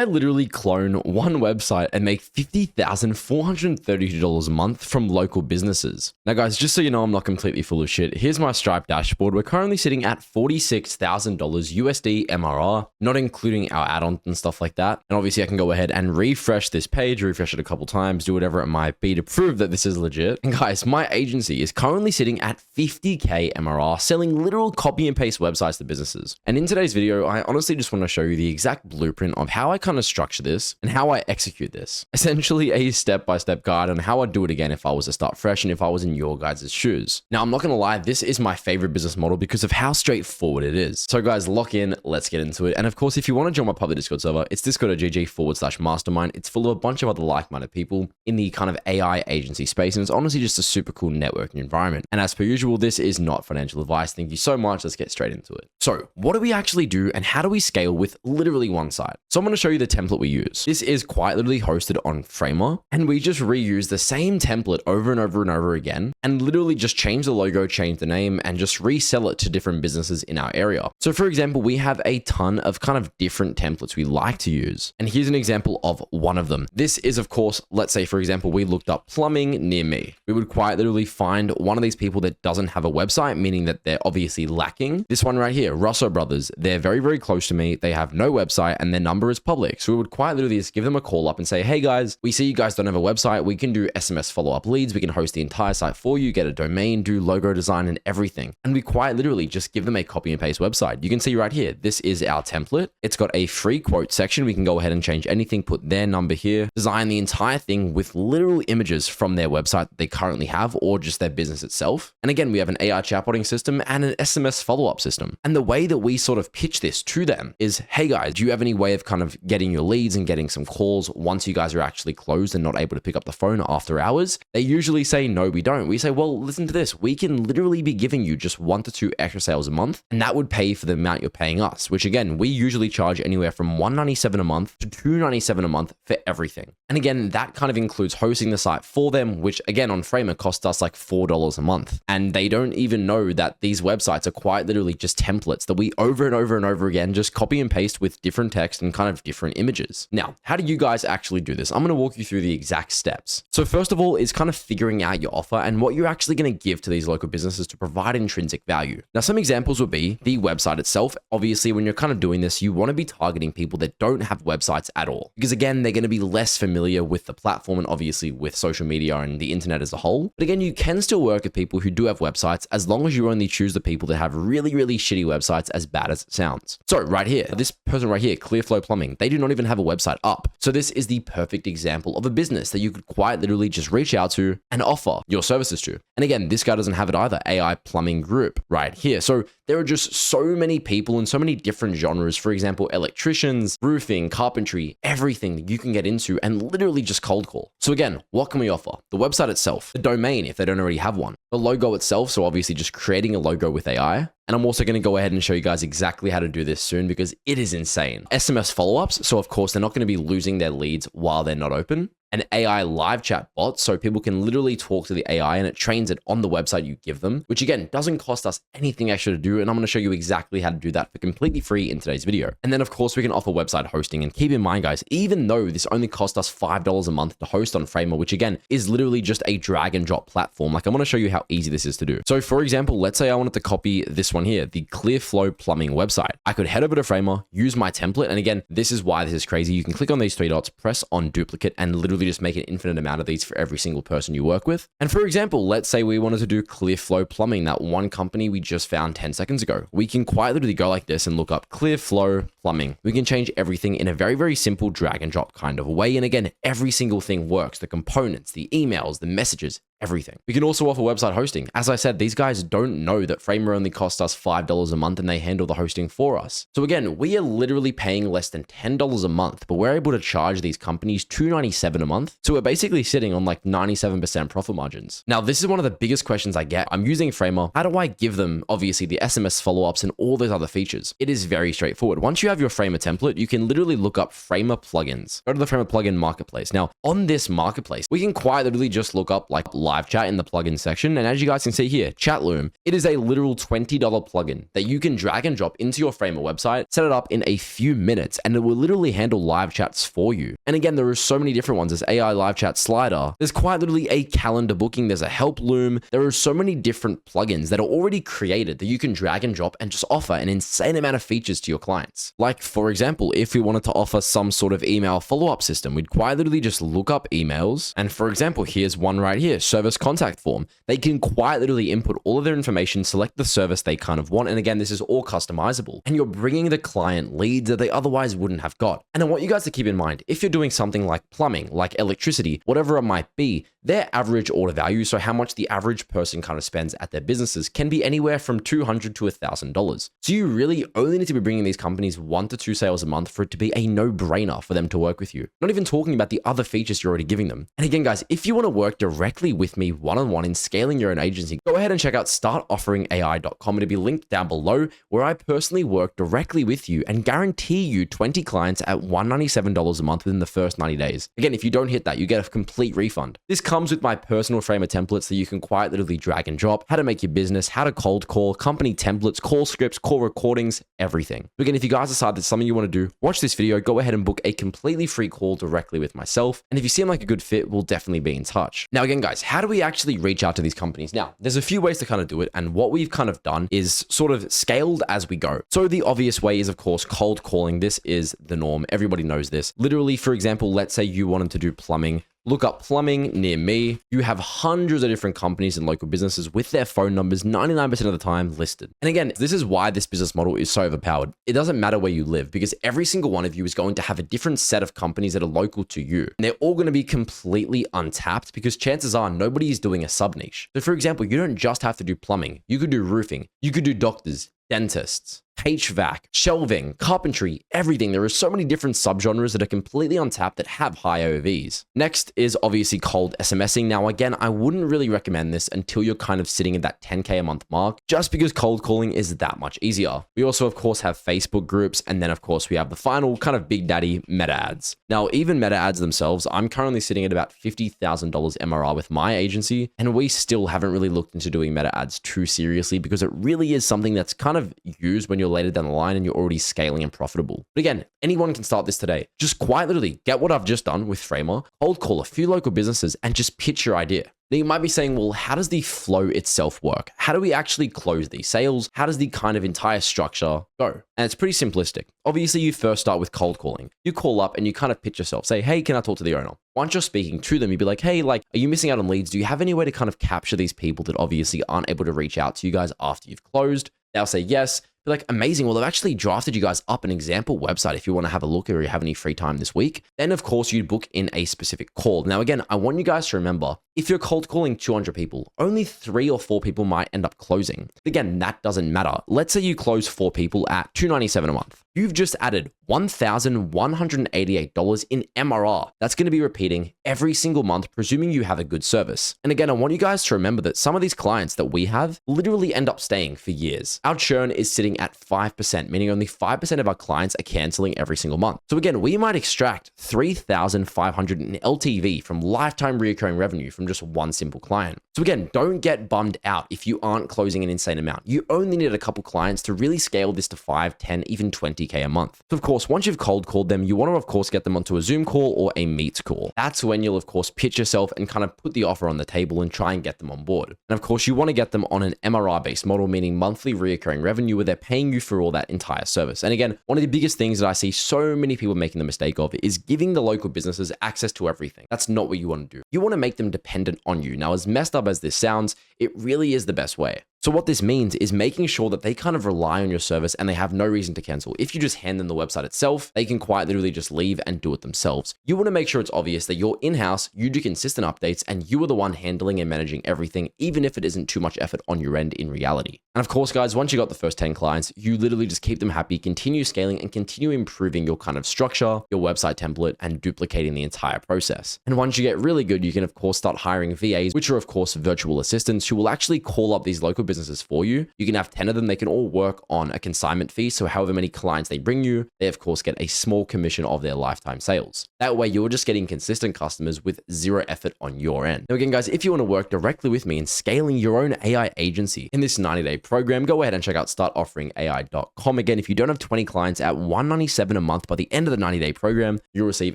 I literally clone one website and make $50,432 a month from local businesses. Now guys, just so you know I'm not completely full of shit, here's my Stripe dashboard. We're currently sitting at $46,000 USD MRR, not including our add-ons and stuff like that. And obviously I can go ahead and refresh this page, refresh it a couple times, do whatever it might be to prove that this is legit. And guys, my agency is currently sitting at 50K MRR, selling literal copy and paste websites to businesses. And in today's video, I honestly just want to show you the exact blueprint of how I kind of structure this and how I execute this. Essentially a step-by-step guide on how I'd do it again if I was to start fresh and if I was in your guys' shoes. Now, I'm not going to lie, this is my favorite business model because of how straightforward it is. So guys, lock in, let's get into it. And of course, if you want to join my public Discord server, it's discord.gg/mastermind. It's full of a bunch of other like-minded people in the kind of AI agency space. And it's honestly just a super cool networking environment. And as per usual, this is not financial advice. Thank you so much. Let's get straight into it. So what do we actually do and how do we scale with literally one site? So I'm going to show you the template we use. This is quite literally hosted on Framer, and we just reuse the same template over and over and over again, and literally just change the logo, change the name, and just resell it to different businesses in our area. So for example, we have a ton of kind of different templates we like to use. And here's an example of one of them. This is, of course, let's say, for example, we looked up plumbing near me. We would quite literally find one of these people that doesn't have a website, meaning that they're obviously lacking. This one right here, Russo Brothers, they're very, very close to me. They have no website and their number is public. So we would quite literally just give them a call up and say, hey guys, we see you guys don't have a website. We can do SMS follow-up leads. We can host the entire site for you, get a domain, do logo design and everything. And we quite literally just give them a copy and paste website. You can see right here, this is our template. It's got a free quote section. We can go ahead and change anything, put their number here, design the entire thing with literal images from their website that they currently have or just their business itself. And again, we have an AI chatbotting system and an SMS follow-up system. And the way that we sort of pitch this to them is, hey guys, do you have any way of kind of getting your leads and getting some calls once you guys are actually closed and not able to pick up the phone after hours? They usually say, no, we don't. We say, well, listen to this. We can literally be giving you just 1 to 2 extra sales a month, and that would pay for the amount you're paying us, which again, we usually charge anywhere from $197 a month to $297 a month for everything. And again, that kind of includes hosting the site for them, which again, on Framer costs us like $4 a month. And they don't even know that these websites are quite literally just templates that we over and over and over again just copy and paste with different text and kind of different images. Now, how do you guys actually do this? I'm going to walk you through the exact steps. So first of all is kind of figuring out your offer and what you're actually going to give to these local businesses to provide intrinsic value. Now, some examples would be the website itself. Obviously, when you're kind of doing this, you want to be targeting people that don't have websites at all, because again, they're going to be less familiar with the platform and obviously with social media and the internet as a whole. But again, you can still work with people who do have websites as long as you only choose the people that have really, really shitty websites, as bad as it sounds. So right here, this person right here, Clearflow Plumbing, they do not even have a website up. So this is the perfect example of a business that you could quite literally just reach out to and offer your services to. And again, this guy doesn't have it either, AI Plumbing Group right here. So there are just so many people in so many different genres. For example, electricians, roofing, carpentry, everything that you can get into and literally just cold call. So again, what can we offer? The website itself, the domain if they don't already have one, the logo itself. So obviously just creating a logo with AI. And I'm also going to go ahead and show you guys exactly how to do this soon because it is insane. SMS follow-ups. So of course, they're not going to be losing their leads while they're not open. An AI live chat bot, so people can literally talk to the AI and it trains it on the website you give them, which again, doesn't cost us anything extra to do. And I'm going to show you exactly how to do that for completely free in today's video. And then of course, we can offer website hosting. And keep in mind, guys, even though this only cost us $5 a month to host on Framer, which again, is literally just a drag and drop platform. Like I'm going to show you how easy this is to do. So for example, let's say I wanted to copy this one here, the Clearflow Plumbing website. I could head over to Framer, use my template. And again, this is why this is crazy. You can click on these 3 dots, press on duplicate, and literally just make an infinite amount of these for every single person you work with. And for example, let's say we wanted to do Clearflow Plumbing, that one company we just found 10 seconds ago. We can quite literally go like this and look up Clearflow Plumbing. We can change everything in a very, very simple drag and drop kind of way. And again, every single thing works. The components, the emails, the messages, everything. We can also offer website hosting. As I said, these guys don't know that Framer only costs us $5 a month and they handle the hosting for us. So again, we are literally paying less than $10 a month, but we're able to charge these companies $297 a month. So we're basically sitting on like 97% profit margins. Now, this is one of the biggest questions I get. I'm using Framer. How do I give them, obviously, the SMS follow-ups and all those other features? It is very straightforward. Once you have your Framer template, you can literally look up Framer plugins. Go to the Framer plugin marketplace. Now, on this marketplace, we can quite literally just look up like live chat in the plugin section. And as you guys can see here, Chatloom, it is a literal $20 plugin that you can drag and drop into your Framer website, set it up in a few minutes, and it will literally handle live chats for you. And again, there are so many different ones. There's AI live chat slider. There's quite literally a calendar booking. There's a help loom. There are so many different plugins that are already created that you can drag and drop and just offer an insane amount of features to your clients. Like, for example, if we wanted to offer some sort of email follow-up system, we'd quite literally just look up emails. And for example, here's one right here, service contact form. They can quite literally input all of their information, select the service they kind of want. And again, this is all customizable. And you're bringing the client leads that they otherwise wouldn't have got. And I want you guys to keep in mind, if you're doing something like plumbing, like electricity, whatever it might be, their average order value, so how much the average person kind of spends at their businesses, can be anywhere from $200 to $1,000. So you really only need to be bringing these companies 1 to 2 sales a month for it to be a no-brainer for them to work with you. Not even talking about the other features you're already giving them. And again, guys, if you want to work directly with me one-on-one in scaling your own agency, go ahead and check out startofferingai.com. It'll be linked down below, where I personally work directly with you and guarantee you 20 clients at $197 a month within the first 90 days. Again, if you don't hit that, you get a complete refund. This comes with my personal Framer templates that you can quite literally drag and drop, how to make your business, how to cold call, company templates, call scripts, call recordings, everything. Again, if you guys decide that's something you want to do, watch this video, go ahead and book a completely free call directly with myself. And if you seem like a good fit, we'll definitely be in touch. Now, again, guys, how do we actually reach out to these companies? Now, there's a few ways to kind of do it. And what we've kind of done is sort of scaled as we go. So the obvious way is, of course, cold calling. This is the norm. Everybody knows this. Literally, for example, let's say you wanted to do plumbing. Look up plumbing near me. You have hundreds of different companies and local businesses with their phone numbers 99% of the time listed. And again, this is why this business model is so overpowered. It doesn't matter where you live, because every single one of you is going to have a different set of companies that are local to you. And they're all going to be completely untapped, because chances are nobody is doing a sub niche. So for example, you don't just have to do plumbing. You could do roofing. You could do doctors, dentists, HVAC, shelving, carpentry, everything. There are so many different subgenres that are completely untapped that have high OVs. Next is obviously cold SMSing. Now, again, I wouldn't really recommend this until you're kind of sitting at that 10K a month mark, just because cold calling is that much easier. We also, of course, have Facebook groups. And then, of course, we have the final kind of big daddy, meta ads. Now, even meta ads themselves, I'm currently sitting at about $50,000 MRR with my agency. And we still haven't really looked into doing meta ads too seriously, because it really is something that's kind of used when you're later down the line and you're already scaling and profitable. But again, anyone can start this today. Just quite literally get what I've just done with Framer, cold call a few local businesses, and just pitch your idea. Now you might be saying, well, how does the flow itself work? How do we actually close these sales? How does the kind of entire structure go? And it's pretty simplistic. Obviously, you first start with cold calling. You call up and you kind of pitch yourself. Say, hey, can I talk to the owner? Once you're speaking to them, you'd be like, hey, like, are you missing out on leads? Do you have any way to kind of capture these people that obviously aren't able to reach out to you guys after you've closed? They'll say yes. Be like, amazing. Well, I've actually drafted you guys up an example website if you want to have a look, or you have any free time this week. Then, of course, you'd book in a specific call. Now, again, I want you guys to remember, if you're cold calling 200 people, only 3 or 4 people might end up closing. Again, that doesn't matter. Let's say you close 4 people at $297 a month. You've just added $1,188 in MRR. That's going to be repeating every single month, presuming you have a good service. And again, I want you guys to remember that some of these clients that we have literally end up staying for years. Our churn is sitting at 5%, meaning only 5% of our clients are canceling every single month. So again, we might extract $3,500 in LTV from lifetime recurring revenue from just one simple client. So again, don't get bummed out if you aren't closing an insane amount. You only need a couple clients to really scale this to 5, 10, even 20K a month. So of course, once you've cold called them, you want to, of course, get them onto a Zoom call or a Meet call. That's when you'll, of course, pitch yourself and kind of put the offer on the table and try and get them on board. And of course, you want to get them on an MRR-based model, meaning monthly recurring revenue, where they're paying you for all that entire service. And again, one of the biggest things that I see so many people making the mistake of is giving the local businesses access to everything. That's not what you want to do. You want to make them dependent on you. Now, as messed up as this sounds, it really is the best way. So what this means is making sure that they kind of rely on your service and they have no reason to cancel. If you just hand them the website itself, they can quite literally just leave and do it themselves. You want to make sure it's obvious that you're in-house, you do consistent updates, and you are the one handling and managing everything, even if it isn't too much effort on your end in reality. And of course, guys, once you got the first 10 clients, you literally just keep them happy, continue scaling, and continue improving your kind of structure, your website template, and duplicating the entire process. And once you get really good, you can, of course, start hiring VAs, which are, of course, virtual assistants who will actually call up these local businesses for you. You can have 10 of them. They can all work on a consignment fee. So however many clients they bring you, they of course get a small commission of their lifetime sales. That way you're just getting consistent customers with zero effort on your end. Now again, guys, if you want to work directly with me in scaling your own AI agency in this 90-day program, go ahead and check out startofferingai.com. Again, if you don't have 20 clients at $197 a month by the end of the 90-day program, you'll receive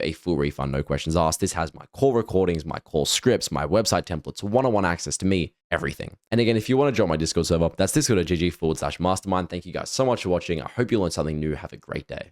a full refund, no questions asked. This has my call recordings, my call scripts, my website templates, one-on-one access to me, everything. And again, if you want to join my Discord server, that's discord.gg/mastermind. Thank you guys so much for watching. I hope you learned something new. Have a great day.